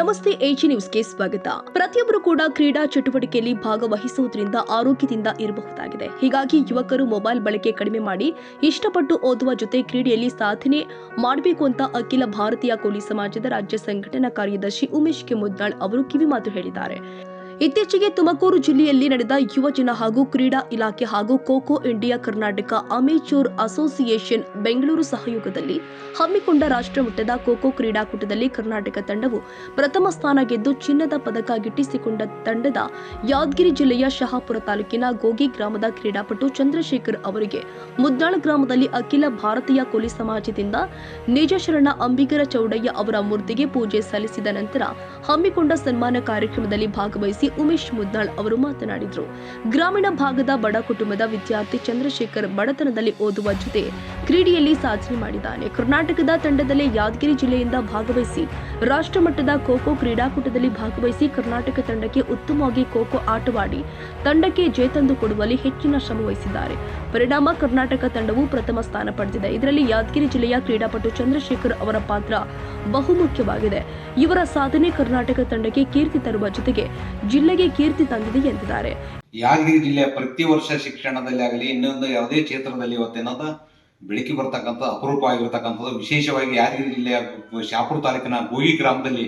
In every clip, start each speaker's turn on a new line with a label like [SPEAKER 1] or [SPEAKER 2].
[SPEAKER 1] ನಮಸ್ತೆ ಎಜಿ ನ್ಯೂಸ್ಗೆ ಸ್ವಾಗತ. ಪ್ರತಿಯೊಬ್ಬರು ಕೂಡ ಕ್ರೀಡಾ ಚಟುವಟಿಕೆಯಲ್ಲಿ ಭಾಗವಹಿಸುವುದರಿಂದ ಆರೋಗ್ಯದಿಂದ ಇರಬಹುದಾಗಿದೆ. ಹೀಗಾಗಿ ಯುವಕರು ಮೊಬೈಲ್ ಬಳಕೆ ಕಡಿಮೆ ಮಾಡಿ ಇಷ್ಟಪಟ್ಟು ಓದುವ ಜೊತೆ ಕ್ರೀಡೆಯಲ್ಲಿ ಸಾಧನೆ ಮಾಡಬೇಕು ಅಂತ ಅಖಿಲ ಭಾರತೀಯ ಕೋಲಿ ಸಮಾಜದ ರಾಜ್ಯ ಸಂಘಟನಾ ಕಾರ್ಯದರ್ಶಿ ಉಮೇಶ್ ಕೆ ಮುದ್ನಾಳ್ ಅವರು ಕಿವಿಮಾತು ಹೇಳಿದ್ದಾರೆ. ಇತ್ತೀಚೆಗೆ ತುಮಕೂರು ಜಿಲ್ಲೆಯಲ್ಲಿ ನಡೆದ ಯುವಜನ ಹಾಗೂ ಕ್ರೀಡಾ ಇಲಾಖೆ ಹಾಗೂ kho India Karnataka amateur association Bengaluru ಸಹಯೋಗದಲ್ಲಿ ಹಮ್ಮಿಕೊಂಡ ರಾಷ್ಟ್ರಮಟ್ಟದ ಖೋ ಕ್ರೀಡಾಕೂಟದಲ್ಲಿ ಕರ್ನಾಟಕ ತಂಡವು ಪ್ರಥಮ ಸ್ಥಾನ ಗೆದ್ದು ಚಿನ್ನದ ಪದಕ ಗಿಟ್ಟಿಸಿಕೊಂಡ ತಂಡದ ಯಾದಗಿರಿ ಜಿಲ್ಲೆಯ ಶಹಾಪುರ ತಾಲೂಕಿನ ಗೋಗಿ ಗ್ರಾಮದ ಕ್ರೀಡಾಪಟು ಚಂದ್ರಶೇಖರ್ ಅವರಿಗೆ ಮುದ್ನಾಳ್ ಗ್ರಾಮದಲ್ಲಿ ಅಖಿಲ ಭಾರತೀಯ ಕೋಲಿ ಸಮಾಜದಿಂದ ನಿಜಶರಣ ಅಂಬಿಗರ ಚೌಡಯ್ಯ ಅವರ ಮೂರ್ತಿಗೆ ಪೂಜೆ ಸಲ್ಲಿಸಿದ ನಂತರ ಹಮ್ಮಿಕೊಂಡ ಸನ್ಮಾನ ಕಾರ್ಯಕ್ರಮದಲ್ಲಿ ಭಾಗವಹಿಸಿ ಉಮೇಶ್ ಮುದ್ನಾಳ್ ಅವರು ಮಾತನಾಡಿದರು. ಗ್ರಾಮೀಣ ಭಾಗದ ಬಡ ಕುಟುಂಬದ ವಿದ್ಯಾರ್ಥಿ ಚಂದ್ರಶೇಖರ್ ಬಡತನದಲ್ಲಿ ಓದುವ ಜೊತೆ ಕ್ರೀಡೆಯಲ್ಲಿ ಸಾಧನೆ ಮಾಡಿದ್ದಾನೆ. ಕರ್ನಾಟಕದ ತಂಡದಲ್ಲೇ ಯಾದಗಿರಿ ಜಿಲ್ಲೆಯಿಂದ ಭಾಗವಹಿಸಿ ರಾಷ್ಟ್ರಮಟ್ಟದ ಖೋ ಕ್ರೀಡಾಕೂಟದಲ್ಲಿ ಭಾಗವಹಿಸಿ ಕರ್ನಾಟಕ ತಂಡಕ್ಕೆ ಉತ್ತಮವಾಗಿ ಖೋ ಆಟವಾಡಿ ತಂಡಕ್ಕೆ ಜಯ ತಂದು ಕೊಡುವಲ್ಲಿ ಹೆಚ್ಚಿನ ಶ್ರಮ ವಹಿಸಿದ್ದಾರೆ. ಪರಿಣಾಮ ಕರ್ನಾಟಕ ತಂಡವು ಪ್ರಥಮ ಸ್ಥಾನ ಪಡೆದಿದೆ. ಇದರಲ್ಲಿ ಯಾದಗಿರಿ ಜಿಲ್ಲೆಯ ಕ್ರೀಡಾಪಟು ಚಂದ್ರಶೇಖರ್ ಅವರ ಪಾತ್ರ ಬಹುಮುಖ್ಯವಾಗಿದೆ. ಇವರ ಸಾಧನೆ ಕರ್ನಾಟಕ ತಂಡಕ್ಕೆ ಕೀರ್ತಿ ತರುವ ಜೊತೆಗೆ ಜಿಲ್ಲೆಗೆ ಕೀರ್ತಿ ತಂದಿದೆ ಎಂದಿದ್ದಾರೆ.
[SPEAKER 2] ಯಾದಗಿರಿ ಜಿಲ್ಲೆಯ ಪ್ರತಿ ವರ್ಷ ಶಿಕ್ಷಣದಲ್ಲಿ ಆಗಲಿ ಇನ್ನೊಂದು ಯಾವುದೇ ಕ್ಷೇತ್ರದಲ್ಲಿ ಇವತ್ತೇನಾದ ಬೆಳಕಿ ಬರ್ತಕ್ಕಂಥ ಅಪರೂಪವಾಗಿರ್ತಕ್ಕಂಥದ್ದು ವಿಶೇಷವಾಗಿ ಯಾದಗಿರಿ ಜಿಲ್ಲೆಯ ಶಹಾಪುರ ತಾಲೂಕಿನ ಗೋಗಿ ಗ್ರಾಮದಲ್ಲಿ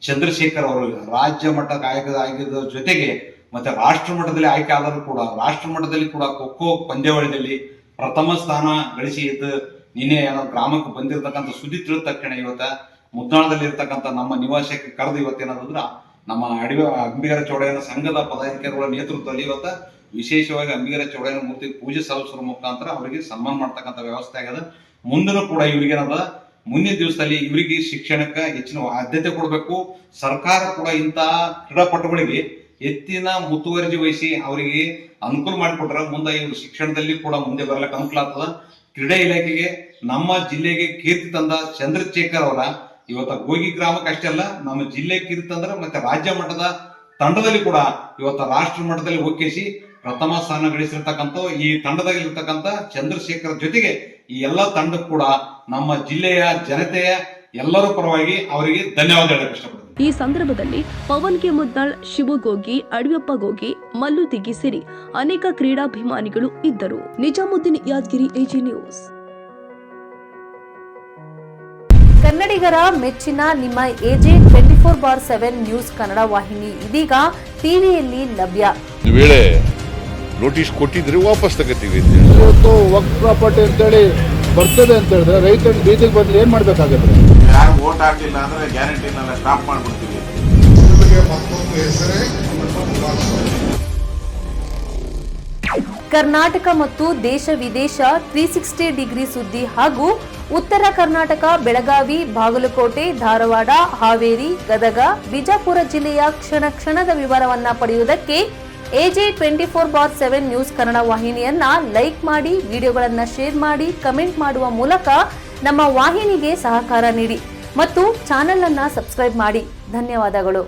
[SPEAKER 2] ಚಂದ್ರಶೇಖರ್ ಅವರು ರಾಜ್ಯ ಮಟ್ಟಕ್ಕೆ ಆಗಿದ್ದ ಜೊತೆಗೆ ಮತ್ತೆ ರಾಷ್ಟ್ರ ಮಟ್ಟದಲ್ಲಿ ಆಯ್ಕೆ ಆದರೂ ಕೂಡ ರಾಷ್ಟ್ರ ಮಟ್ಟದಲ್ಲಿ ಕೂಡ ಖೋ ಪಂದ್ಯಾವಳಿಯಲ್ಲಿ ಪ್ರಥಮ ಸ್ಥಾನ ಗಳಿಸಿ ಇದ್ದು ನಿನ್ನೆ ಗ್ರಾಮಕ್ಕೆ ಬಂದಿರತಕ್ಕಂಥ ಸುದ್ದಿ ತಿಳಿದ ತಕ್ಷಣ ಇವತ್ತ ಮುದ್ನಾಳದಲ್ಲಿ ಇರ್ತಕ್ಕಂಥ ನಮ್ಮ ನಿವಾಸಕ್ಕೆ ಕರೆದು ಇವತ್ತೇನಾದ್ರ ನಮ್ಮ ಅಂಬಿಗರ ಚೌಡಯ್ಯನ ಸಂಘದ ಪದಾಧಿಕಾರಿಗಳ ನೇತೃತ್ವದಲ್ಲಿ ಇವತ್ತ ವಿಶೇಷವಾಗಿ ಅಂಬಿಗರ ಚೌಡಯ್ಯನ ಮೂರ್ತಿ ಪೂಜೆ ಸಲ್ಲಿಸುವ ಮುಖಾಂತರ ಅವರಿಗೆ ಸನ್ಮಾನ ಮಾಡ್ತಕ್ಕಂಥ ವ್ಯವಸ್ಥೆ ಆಗದ. ಮುಂದೂ ಕೂಡ ಇವ್ರಿಗೇನದ ಮುಂದಿನ ದಿವಸದಲ್ಲಿ ಇವರಿಗೆ ಶಿಕ್ಷಣಕ್ಕೆ ಹೆಚ್ಚಿನ ಆದ್ಯತೆ ಕೊಡಬೇಕು. ಸರ್ಕಾರ ಕೂಡ ಇಂತಹ ಕ್ರೀಡಾಪಟುಗಳಿಗೆ ಹೆಚ್ಚಿನ ಮುತುವರ್ಜಿ ವಹಿಸಿ ಅವರಿಗೆ ಅನುಕೂಲ ಮಾಡಿಕೊಟ್ರೆ ಮುಂದೆ ಇವರು ಶಿಕ್ಷಣದಲ್ಲಿ ಕೂಡ ಮುಂದೆ ಬರ್ಲಿಕ್ಕೆ ಅನುಕೂಲ ಆಗ್ತದ. ಕ್ರೀಡಾ ಇಲಾಖೆಗೆ ನಮ್ಮ ಜಿಲ್ಲೆಗೆ ಕೀರ್ತಿ ತಂದ ಚಂದ್ರಶೇಖರ್ ಅವರ ಇವತ್ತ ಗೋಗಿ ಗ್ರಾಮಕ್ಕೆ ಅಷ್ಟೇ ಅಲ್ಲ ನಮ್ಮ ಜಿಲ್ಲೆ ಕೀರ್ತಿ ತಂದ್ರ ಮತ್ತೆ ರಾಜ್ಯ ಮಟ್ಟದ ತಂಡದಲ್ಲಿ ಕೂಡ ಇವತ್ತ ರಾಷ್ಟ್ರ ಮಟ್ಟದಲ್ಲಿ ಒಕ್ಕಿಸಿ ಪ್ರಥಮ ಸ್ಥಾನ ಗಳಿಸಿರ್ತಕ್ಕಂಥ ಈ ತಂಡದಲ್ಲಿ ಇರ್ತಕ್ಕಂಥ ಚಂದ್ರಶೇಖರ್ ಜೊತೆಗೆ ಈ ಎಲ್ಲ ತಂಡಕ್ಕೂ ಕೂಡ ನಮ್ಮ ಜಿಲ್ಲೆಯ ಜನತೆಯ ಎಲ್ಲರ ಪರವಾಗಿ ಅವರಿಗೆ ಧನ್ಯವಾದ ಹೇಳಕ್ಕೆ ಇಷ್ಟಪಡ್ತೀನಿ.
[SPEAKER 1] ಈ ಸಂದರ್ಭದಲ್ಲಿ ಪವನ್ ಕೆ ಮುದ್ನಾಳ್, ಶಿವು ಗೋಗಿ, ಅಡಿಯಪ್ಪ ಗೋಗಿ, ಮಲ್ಲು ದಿಗ್ಗಿ ಸೇರಿ ಅನೇಕ ಕ್ರೀಡಾಭಿಮಾನಿಗಳು ಇದ್ದರು. Nizamuddin, Yadgiri, AG news.
[SPEAKER 3] ಕನ್ನಡಿಗರ ಮೆಚ್ಚಿನ ನಿಮ್ಮ ಎಜೆ 24/7 ನ್ಯೂಸ್ ಕನ್ನಡ ವಾಹಿನಿ ಇದೀಗ ಟಿವಿಯಲ್ಲಿ ಲಭ್ಯ.
[SPEAKER 4] ವೇಳೆ ನೋಟಿಸ್ ಕೊಟ್ಟಿದ್ರೆ ವಾಪಸ್ ತಗೋತೀವಿ.
[SPEAKER 5] ಇವತ್ತು ವಕ್ಫ್ ಪ್ರಾಪರ್ಟಿ ಅಂತೇಳಿ ಬರ್ತದೆ ಅಂತ ಹೇಳಿದ್ರೆ ರೈತರು ಬೀದಿಗೆ ಬಂದ್ರೆ ಏನ್ ಮಾಡ್ಬೇಕಾಗತ್ತೆ?
[SPEAKER 6] ಯಾರು ವೋಟ್ ಹಾಕಿಲ್ಲ ಅಂದ್ರೆ ಗ್ಯಾರಂಟಿನೆಲ್ಲ ಸ್ಟಾಪ್ ಮಾಡ್ಬಿಡ್ತೀವಿ.
[SPEAKER 3] ಕರ್ನಾಟಕ ಮತ್ತು ದೇಶ ವಿದೇಶ 360 ಡಿಗ್ರಿ ಸುದ್ದಿ ಹಾಗೂ ಉತ್ತರ ಕರ್ನಾಟಕ, ಬೆಳಗಾವಿ, ಬಾಗಲಕೋಟೆ, ಧಾರವಾಡ, ಹಾವೇರಿ, ಗದಗ, ಬಿಜಾಪುರ ಜಿಲ್ಲೆಯ ಕ್ಷಣ ಕ್ಷಣದ ವಿವರವನ್ನ ಪಡೆಯುವುದಕ್ಕೆ ಎಜೆ 24/7 ನ್ಯೂಸ್ ಕನ್ನಡ ವಾಹಿನಿಯನ್ನ ಲೈಕ್ ಮಾಡಿ, ವಿಡಿಯೋಗಳನ್ನ ಶೇರ್ ಮಾಡಿ, ಕಮೆಂಟ್ ಮಾಡುವ ಮೂಲಕ ನಮ್ಮ ವಾಹಿನಿಗೆ ಸಹಕಾರ ನೀಡಿ ಮತ್ತು ಚಾನೆಲ್ ಅನ್ನ ಸಬ್ಸ್ಕ್ರೈಬ್ ಮಾಡಿ. ಧನ್ಯವಾದಗಳು.